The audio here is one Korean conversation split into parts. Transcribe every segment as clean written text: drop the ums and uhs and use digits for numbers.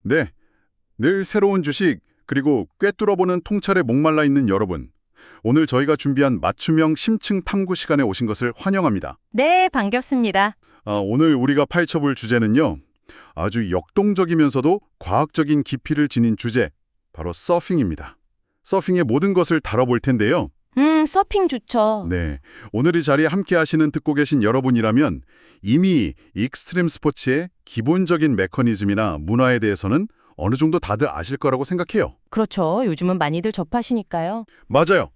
네, 늘 새로운 주식, 그리고 꿰뚫어보는 통찰에 목말라 있는 여러분. 오늘 저희가 준비한 맞춤형 심층 탐구 시간에 오신 것을 환영합니다. 네, 반갑습니다. 오늘 우리가 파헤쳐볼 주제는요. 아주 역동적이면서도 과학적인 깊이를 지닌 주제, 바로 서핑입니다. 서핑의 모든 것을 다뤄볼 텐데요. 서핑 좋죠. 네, 오늘 이 자리에 함께 하시는 듣고 계신 여러분이라면 이미 익스트림 스포츠의 기본적인 메커니즘이나 문화에 대해서는 어느 정도 다들 아실 거라고 생각해요. 그렇죠. 요즘은 많이들 접하시니까요. 맞아요.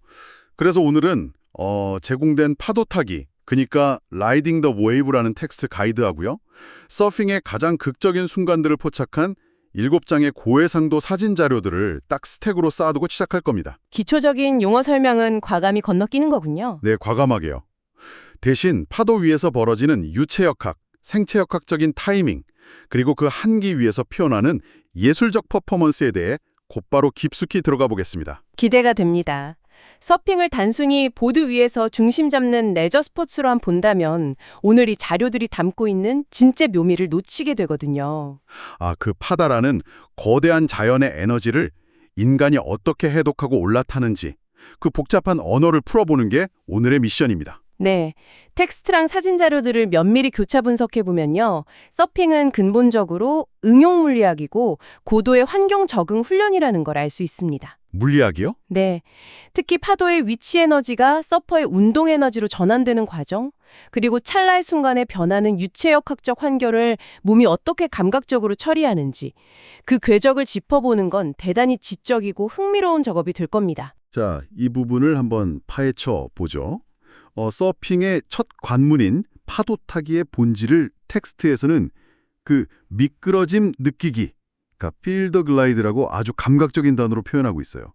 그래서 오늘은 제공된 파도 타기, 그러니까 라이딩 더 웨이브라는 텍스트 가이드하고요. 서핑의 가장 극적인 순간들을 포착한 7장의 고해상도 사진 자료들을 딱 스택으로 쌓아두고 시작할 겁니다. 기초적인 용어 설명은 과감히 건너뛰는 거군요. 네, 과감하게요. 대신 파도 위에서 벌어지는 유체역학, 생체역학적인 타이밍, 그리고 그 한기 위에서 표현하는 예술적 퍼포먼스에 대해 곧바로 깊숙이 들어가 보겠습니다. 기대가 됩니다. 서핑을 단순히 보드 위에서 중심 잡는 레저 스포츠로만 본다면 오늘 이 자료들이 담고 있는 진짜 묘미를 놓치게 되거든요. 그 파다라는 거대한 자연의 에너지를 인간이 어떻게 해독하고 올라타는지 그 복잡한 언어를 풀어보는 게 오늘의 미션입니다. 네, 텍스트랑 사진 자료들을 면밀히 교차 분석해보면요. 서핑은 근본적으로 응용 물리학이고 고도의 환경 적응 훈련이라는 걸 알 수 있습니다. 물리학이요? 네, 특히 파도의 위치 에너지가 서퍼의 운동 에너지로 전환되는 과정, 그리고 찰나의 순간에 변하는 유체역학적 환경을 몸이 어떻게 감각적으로 처리하는지 그 궤적을 짚어보는 건 대단히 지적이고 흥미로운 작업이 될 겁니다. 자, 이 부분을 한번 파헤쳐 보죠. 서핑의 첫 관문인 파도 타기의 본질을 텍스트에서는 그 미끄러짐 느끼기, 그러니까 feel the glide라고 아주 감각적인 단어로 표현하고 있어요.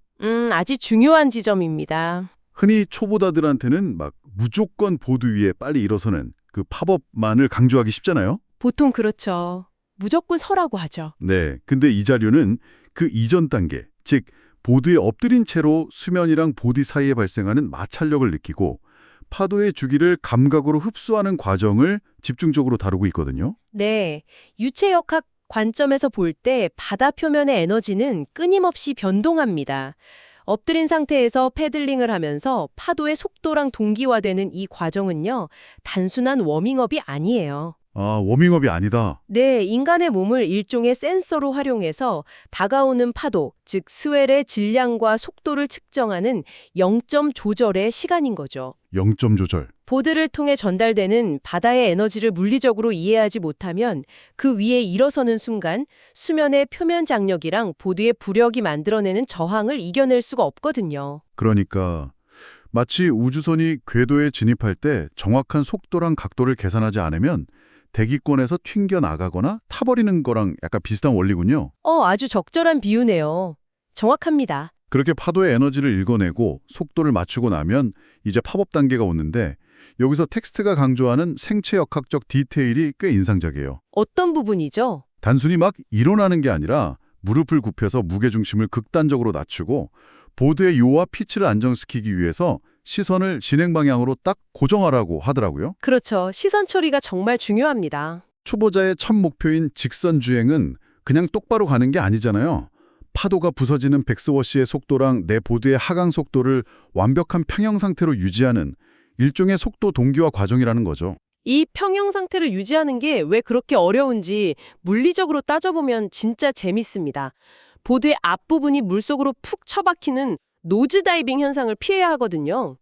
아주 중요한 지점입니다. 흔히 초보자들한테는 막 무조건 보드 위에 빨리 일어서는 그 팝업만을 강조하기 쉽잖아요. 보통 그렇죠. 무조건 서라고 하죠. 네, 근데 이 자료는 그 이전 단계, 즉 보드에 엎드린 채로 수면이랑 보드 사이에 발생하는 마찰력을 느끼고 파도의 주기를 감각으로 흡수하는 과정을 집중적으로 다루고 있거든요. 네, 유체역학 관점에서 볼 때 바다 표면의 에너지는 끊임없이 변동합니다. 엎드린 상태에서 패들링을 하면서 파도의 속도랑 동기화되는 이 과정은요, 단순한 워밍업이 아니에요. 워밍업이 아니다. 네, 인간의 몸을 일종의 센서로 활용해서 다가오는 파도, 즉 스웰의 질량과 속도를 측정하는 0점 조절의 시간인 거죠. 0점 조절. 보드를 통해 전달되는 바다의 에너지를 물리적으로 이해하지 못하면 그 위에 일어서는 순간 수면의 표면 장력이랑 보드의 부력이 만들어내는 저항을 이겨낼 수가 없거든요. 그러니까 마치 우주선이 궤도에 진입할 때 정확한 속도랑 각도를 계산하지 않으면 대기권에서 튕겨나가거나 타버리는 거랑 약간 비슷한 원리군요. 아주 적절한 비유네요. 정확합니다. 그렇게 파도의 에너지를 읽어내고 속도를 맞추고 나면 이제 팝업 단계가 오는데 여기서 텍스트가 강조하는 생체역학적 디테일이 꽤 인상적이에요. 어떤 부분이죠? 단순히 막 일어나는 게 아니라 무릎을 굽혀서 무게중심을 극단적으로 낮추고 보드의 요와 피치를 안정시키기 위해서 시선을 진행 방향으로 딱 고정하라고 하더라고요. 그렇죠. 시선 처리가 정말 중요합니다. 초보자의 첫 목표인 직선 주행은 그냥 똑바로 가는 게 아니잖아요. 파도가 부서지는 백스워시의 속도랑 내 보드의 하강 속도를 완벽한 평형 상태로 유지하는 일종의 속도 동기화 과정이라는 거죠. 이 평형 상태를 유지하는 게 왜 그렇게 어려운지 물리적으로 따져보면 진짜 재밌습니다. 보드의 앞부분이 물속으로 푹 처박히는 노즈 다이빙 현상을 피해야 하거든요.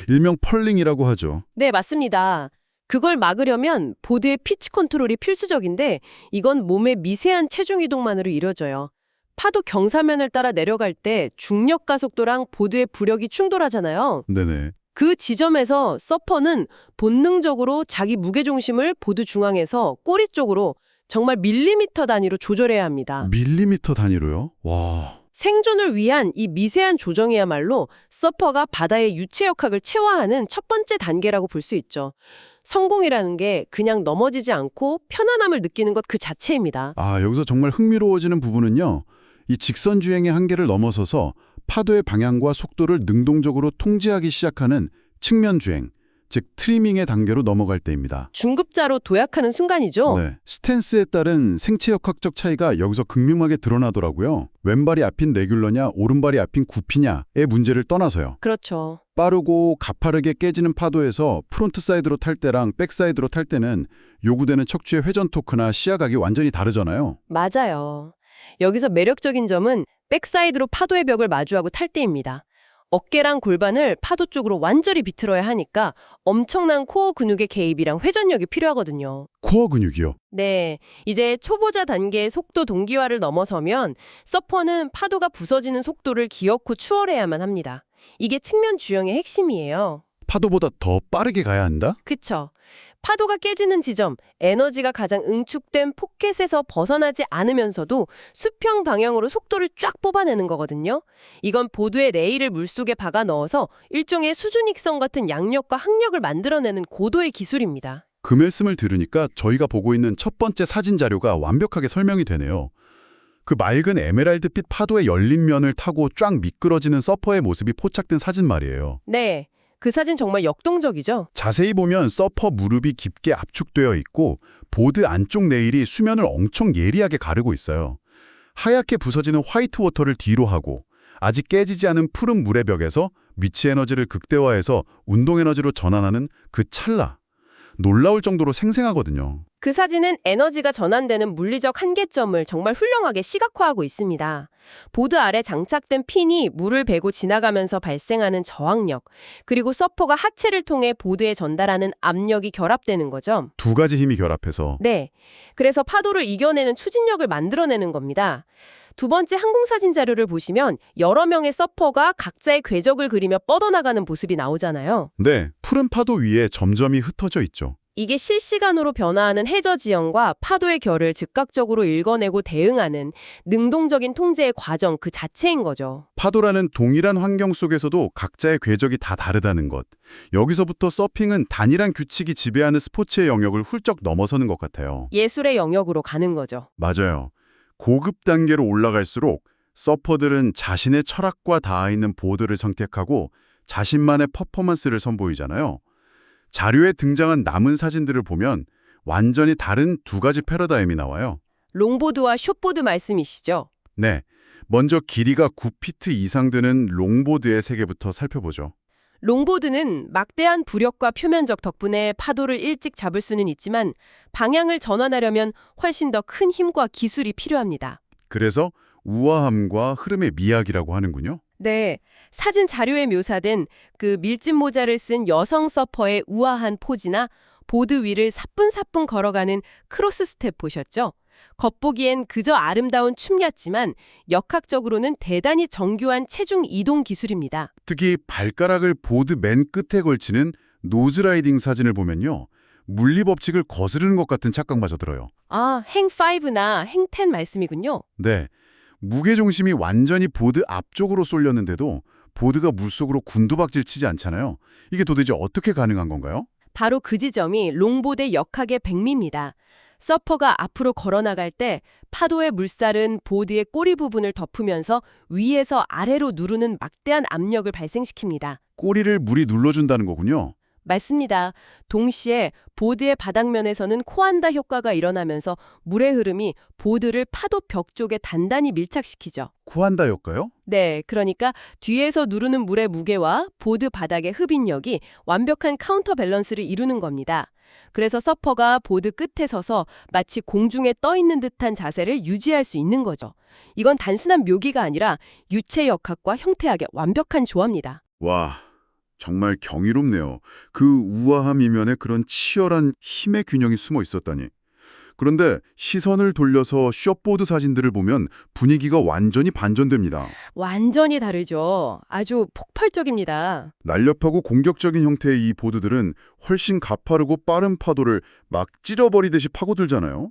일명 펄링이라고 하죠. 네, 맞습니다. 그걸 막으려면 보드의 피치 컨트롤이 필수적인데 이건 몸의 미세한 체중 이동만으로 이뤄져요. 파도 경사면을 따라 내려갈 때 중력 가속도랑 보드의 부력이 충돌하잖아요. 네네. 그 지점에서 서퍼는 본능적으로 자기 무게중심을 보드 중앙에서 꼬리 쪽으로 정말 밀리미터 단위로 조절해야 합니다. 밀리미터 단위로요? 와. 생존을 위한 이 미세한 조정이야말로 서퍼가 바다의 유체역학을 체화하는 첫 번째 단계라고 볼 수 있죠. 성공이라는 게 그냥 넘어지지 않고 편안함을 느끼는 것 그 자체입니다. 여기서 정말 흥미로워지는 부분은요. 이 직선 주행의 한계를 넘어서서 파도의 방향과 속도를 능동적으로 통제하기 시작하는 측면 주행, 즉 트리밍의 단계로 넘어갈 때입니다. 중급자로 도약하는 순간이죠. 네, 스탠스에 따른 생체역학적 차이가 여기서 극명하게 드러나더라고요. 왼발이 앞인 레귤러냐 오른발이 앞인 구피냐의 문제를 떠나서요. 그렇죠. 빠르고 가파르게 깨지는 파도에서 프론트 사이드로 탈 때랑 백 사이드로 탈 때는 요구되는 척추의 회전 토크나 시야각이 완전히 다르잖아요. 맞아요. 여기서 매력적인 점은 백사이드로 파도의 벽을 마주하고 탈 때입니다. 어깨랑 골반을 파도 쪽으로 완전히 비틀어야 하니까 엄청난 코어 근육의 개입이랑 회전력이 필요하거든요. 코어 근육이요. 네, 이제 초보자 단계의 속도 동기화를 넘어서면 서퍼는 파도가 부서지는 속도를 기어코 추월해야만 합니다. 이게 측면 주형의 핵심이에요. 파도보다 더 빠르게 가야 한다? 그쵸? 파도가 깨지는 지점, 에너지가 가장 응축된 포켓에서 벗어나지 않으면서도 수평 방향으로 속도를 쫙 뽑아내는 거거든요. 이건 보드의 레일을 물속에 박아 넣어서 일종의 수준익성 같은 양력과 항력을 만들어내는 고도의 기술입니다. 그 말씀을 들으니까 저희가 보고 있는 첫 번째 사진 자료가 완벽하게 설명이 되네요. 그 맑은 에메랄드빛 파도의 열린 면을 타고 쫙 미끄러지는 서퍼의 모습이 포착된 사진 말이에요. 네, 그 사진 정말 역동적이죠? 자세히 보면 서퍼 무릎이 깊게 압축되어 있고 보드 안쪽 레일이 수면을 엄청 예리하게 가르고 있어요. 하얗게 부서지는 화이트 워터를 뒤로 하고 아직 깨지지 않은 푸른 물의 벽에서 위치 에너지를 극대화해서 운동 에너지로 전환하는 그 찰나. 놀라울 정도로 생생하거든요. 그 사진은 에너지가 전환되는 물리적 한계점을 정말 훌륭하게 시각화하고 있습니다. 보드 아래 장착된 핀이 물을 베고 지나가면서 발생하는 저항력, 그리고 서퍼가 하체를 통해 보드에 전달하는 압력이 결합되는 거죠. 두 가지 힘이 결합해서 네, 그래서 파도를 이겨내는 추진력을 만들어내는 겁니다. 두 번째 항공사진 자료를 보시면 여러 명의 서퍼가 각자의 궤적을 그리며 뻗어나가는 모습이 나오잖아요. 네, 푸른 파도 위에 점점이 흩어져 있죠. 이게 실시간으로 변화하는 해저 지형과 파도의 결을 즉각적으로 읽어내고 대응하는 능동적인 통제의 과정 그 자체인 거죠. 파도라는 동일한 환경 속에서도 각자의 궤적이 다 다르다는 것. 여기서부터 서핑은 단일한 규칙이 지배하는 스포츠의 영역을 훌쩍 넘어서는 것 같아요. 예술의 영역으로 가는 거죠. 맞아요. 고급 단계로 올라갈수록 서퍼들은 자신의 철학과 닿아있는 보드를 선택하고 자신만의 퍼포먼스를 선보이잖아요. 자료에 등장한 남은 사진들을 보면 완전히 다른 두 가지 패러다임이 나와요. 롱보드와 숏보드 말씀이시죠? 네, 먼저 길이가 9피트 이상 되는 롱보드의 세계부터 살펴보죠. 롱보드는 막대한 부력과 표면적 덕분에 파도를 일찍 잡을 수는 있지만 방향을 전환하려면 훨씬 더 큰 힘과 기술이 필요합니다. 그래서 우아함과 흐름의 미학이라고 하는군요. 네, 사진 자료에 묘사된 그 밀짚 모자를 쓴 여성 서퍼의 우아한 포즈나 보드 위를 사뿐사뿐 걸어가는 크로스 스텝 보셨죠? 겉보기엔 그저 아름다운 춤이었지만 역학적으로는 대단히 정교한 체중 이동 기술입니다. 특히 발가락을 보드 맨 끝에 걸치는 노즈라이딩 사진을 보면요. 물리법칙을 거스르는 것 같은 착각마저 들어요. 아, 행 5나 행 10 말씀이군요. 네, 무게중심이 완전히 보드 앞쪽으로 쏠렸는데도 보드가 물속으로 gun두박질 치지 않잖아요. 이게 도대체 어떻게 가능한 건가요? 바로 그 지점이 롱보드의 역학의 백미입니다. 서퍼가 앞으로 걸어나갈 때 파도의 물살은 보드의 꼬리 부분을 덮으면서 위에서 아래로 누르는 막대한 압력을 발생시킵니다. 꼬리를 물이 눌러준다는 거군요. 맞습니다. 동시에 보드의 바닥면에서는 코안다 효과가 일어나면서 물의 흐름이 보드를 파도 벽 쪽에 단단히 밀착시키죠. 코안다 효과요? 네, 그러니까 뒤에서 누르는 물의 무게와 보드 바닥의 흡인력이 완벽한 카운터 밸런스를 이루는 겁니다. 그래서 서퍼가 보드 끝에 서서 마치 공중에 떠 있는 듯한 자세를 유지할 수 있는 거죠. 이건 단순한 묘기가 아니라 유체 역학과 형태학의 완벽한 조화입니다. 와, 정말 경이롭네요. 그 우아함 이면에 그런 치열한 힘의 균형이 숨어 있었다니. 그런데 시선을 돌려서 숏보드 사진들을 보면 분위기가 완전히 반전됩니다. 완전히 다르죠. 아주 폭발적입니다. 날렵하고 공격적인 형태의 이 보드들은 훨씬 가파르고 빠른 파도를 막 찢어버리듯이 파고들잖아요.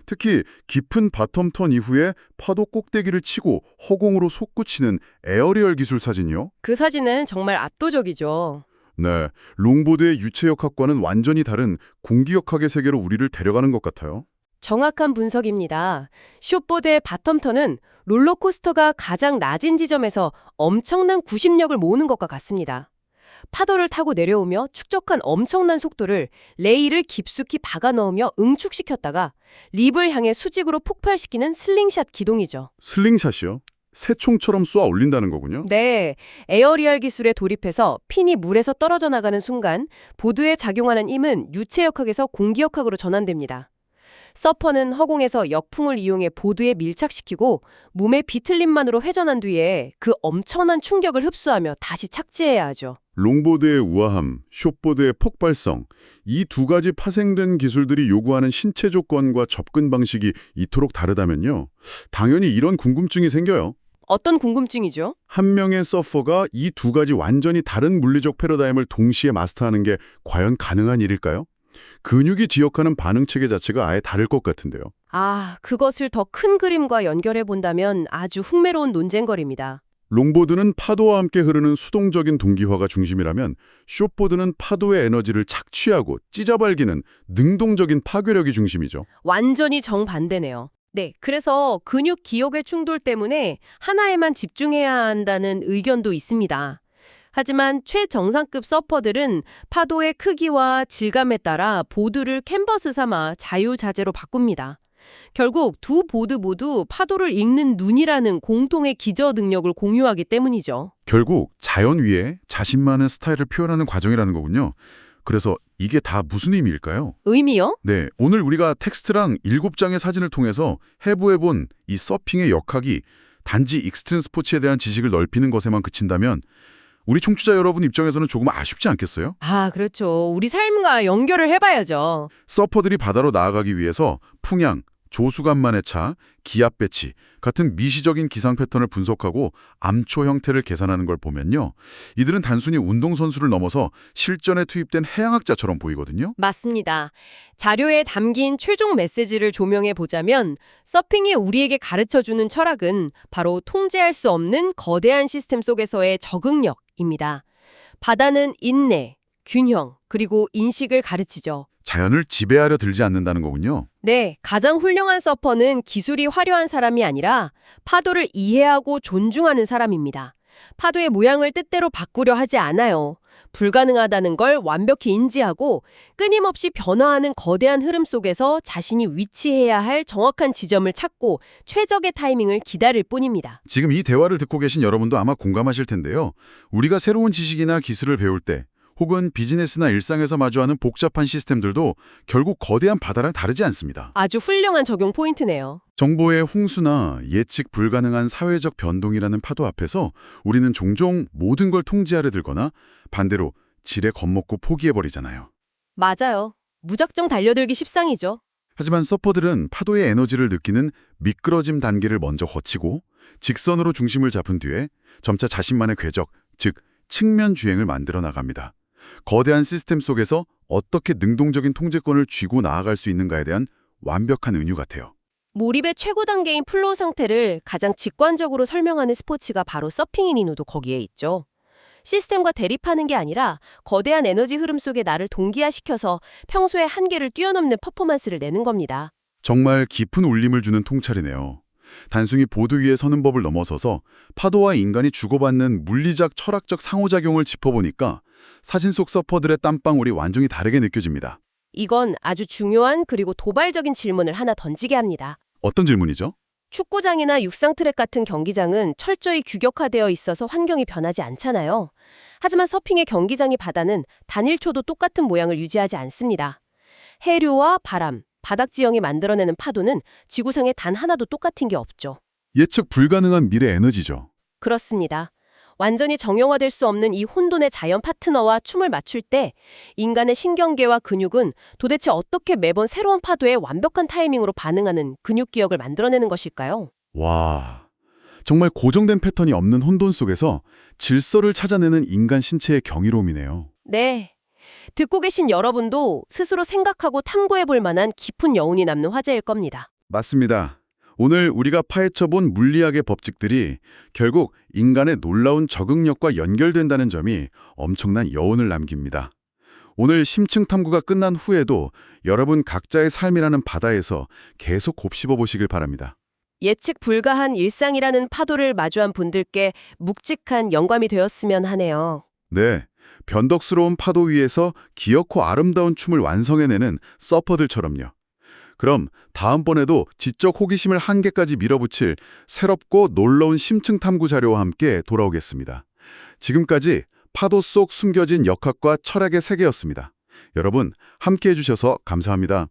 특히 깊은 바텀턴 이후에 파도 꼭대기를 치고 허공으로 솟구치는 에어리얼 기술 사진이요. 그 사진은 정말 압도적이죠. 네, 롱보드의 유체역학과는 완전히 다른 공기역학의 세계로 우리를 데려가는 것 같아요. 정확한 분석입니다. 숏보드의 바텀턴은 롤러코스터가 가장 낮은 지점에서 엄청난 구심력을 모으는 것과 같습니다. 파도를 타고 내려오며 축적한 엄청난 속도를 레일을 깊숙이 박아 넣으며 응축시켰다가 립을 향해 수직으로 폭발시키는 슬링샷 기동이죠. 슬링샷이요? 새총처럼 쏘아 올린다는 거군요. 네, 에어리얼 기술에 돌입해서 핀이 물에서 떨어져 나가는 순간 보드에 작용하는 힘은 유체역학에서 공기역학으로 전환됩니다. 서퍼는 허공에서 역풍을 이용해 보드에 밀착시키고 몸의 비틀림만으로 회전한 뒤에 그 엄청난 충격을 흡수하며 다시 착지해야 하죠. 롱보드의 우아함, 숏보드의 폭발성, 이 두 가지 파생된 기술들이 요구하는 신체 조건과 접근 방식이 이토록 다르다면요. 당연히 이런 궁금증이 생겨요. 어떤 궁금증이죠? 한 명의 서퍼가 이 두 가지 완전히 다른 물리적 패러다임을 동시에 마스터하는 게 과연 가능한 일일까요? 근육이 지역하는 반응 체계 자체가 아예 다를 것 같은데요. 그것을 더 큰 그림과 연결해 본다면 아주 흥미로운 논쟁거리입니다. 롱보드는 파도와 함께 흐르는 수동적인 동기화가 중심이라면 숏보드는 파도의 에너지를 착취하고 찢어발기는 능동적인 파괴력이 중심이죠. 완전히 정반대네요. 네, 그래서 근육 기억의 충돌 때문에 하나에만 집중해야 한다는 의견도 있습니다. 하지만 최정상급 서퍼들은 파도의 크기와 질감에 따라 보드를 캔버스 삼아 자유자재로 바꿉니다. 결국 두 보드 모두 파도를 읽는 눈이라는 공통의 기저 능력을 공유하기 때문이죠. 결국 자연 위에 자신만의 스타일을 표현하는 과정이라는 거군요. 그래서 이게 다 무슨 의미일까요? 의미요? 네, 오늘 우리가 텍스트랑 7장의 사진을 통해서 해부해본 이 서핑의 역학이 단지 익스트림 스포츠에 대한 지식을 넓히는 것에만 그친다면 우리 청취자 여러분 입장에서는 조금 아쉽지 않겠어요? 그렇죠. 우리 삶과 연결을 해봐야죠. 서퍼들이 바다로 나아가기 위해서 풍향, 조수간만의 차, 기압 배치 같은 미시적인 기상 패턴을 분석하고 암초 형태를 계산하는 걸 보면요. 이들은 단순히 운동선수를 넘어서 실전에 투입된 해양학자처럼 보이거든요. 맞습니다. 자료에 담긴 최종 메시지를 조명해 보자면 서핑이 우리에게 가르쳐주는 철학은 바로 통제할 수 없는 거대한 시스템 속에서의 적응력입니다. 바다는 인내, 균형, 그리고 인식을 가르치죠. 자연을 지배하려 들지 않는다는 거군요. 네, 가장 훌륭한 서퍼는 기술이 화려한 사람이 아니라 파도를 이해하고 존중하는 사람입니다. 파도의 모양을 뜻대로 바꾸려 하지 않아요. 불가능하다는 걸 완벽히 인지하고 끊임없이 변화하는 거대한 흐름 속에서 자신이 위치해야 할 정확한 지점을 찾고 최적의 타이밍을 기다릴 뿐입니다. 지금 이 대화를 듣고 계신 여러분도 아마 공감하실 텐데요. 우리가 새로운 지식이나 기술을 배울 때 혹은 비즈니스나 일상에서 마주하는 복잡한 시스템들도 결국 거대한 바다랑 다르지 않습니다. 아주 훌륭한 적용 포인트네요. 정보의 홍수나 예측 불가능한 사회적 변동이라는 파도 앞에서 우리는 종종 모든 걸 통제하려 들거나 반대로 지레 겁먹고 포기해버리잖아요. 맞아요. 무작정 달려들기 십상이죠. 하지만 서퍼들은 파도의 에너지를 느끼는 미끄러짐 단계를 먼저 거치고 직선으로 중심을 잡은 뒤에 점차 자신만의 궤적, 즉 측면 주행을 만들어 나갑니다. 거대한 시스템 속에서 어떻게 능동적인 통제권을 쥐고 나아갈 수 있는가에 대한 완벽한 은유 같아요. 몰입의 최고 단계인 플로우 상태를 가장 직관적으로 설명하는 스포츠가 바로 서핑인 이누도 거기에 있죠. 시스템과 대립하는 게 아니라 거대한 에너지 흐름 속에 나를 동기화시켜서 평소의 한계를 뛰어넘는 퍼포먼스를 내는 겁니다. 정말 깊은 울림을 주는 통찰이네요. 단순히 보드 위에 서는 법을 넘어서서 파도와 인간이 주고받는 물리적, 철학적 상호작용을 짚어보니까 사진 속 서퍼들의 땀방울이 완전히 다르게 느껴집니다. 이건 아주 중요한 그리고 도발적인 질문을 하나 던지게 합니다. 어떤 질문이죠? 축구장이나 육상 트랙 같은 경기장은 철저히 규격화되어 있어서 환경이 변하지 않잖아요. 하지만 서핑의 경기장이 바다는 단 1초도 똑같은 모양을 유지하지 않습니다. 해류와 바람, 바닥 지형이 만들어내는 파도는 지구상에 단 하나도 똑같은 게 없죠. 예측 불가능한 미래 에너지죠. 그렇습니다. 완전히 정형화될 수 없는 이 혼돈의 자연 파트너와 춤을 맞출 때 인간의 신경계와 근육은 도대체 어떻게 매번 새로운 파도에 완벽한 타이밍으로 반응하는 근육기억을 만들어내는 것일까요? 와, 정말 고정된 패턴이 없는 혼돈 속에서 질서를 찾아내는 인간 신체의 경이로움이네요. 네. 듣고 계신 여러분도 스스로 생각하고 탐구해 볼 만한 깊은 여운이 남는 화제일 겁니다. 맞습니다. 오늘 우리가 파헤쳐본 물리학의 법칙들이 결국 인간의 놀라운 적응력과 연결된다는 점이 엄청난 여운을 남깁니다. 오늘 심층 탐구가 끝난 후에도 여러분 각자의 삶이라는 바다에서 계속 곱씹어 보시길 바랍니다. 예측 불가한 일상이라는 파도를 마주한 분들께 묵직한 영감이 되었으면 하네요. 네, 변덕스러운 파도 위에서 기어코 아름다운 춤을 완성해내는 서퍼들처럼요. 그럼 다음번에도 지적 호기심을 한계까지 밀어붙일 새롭고 놀라운 심층 탐구 자료와 함께 돌아오겠습니다. 지금까지 파도 속 숨겨진 역학과 철학의 세계였습니다. 여러분, 함께해 주셔서 감사합니다.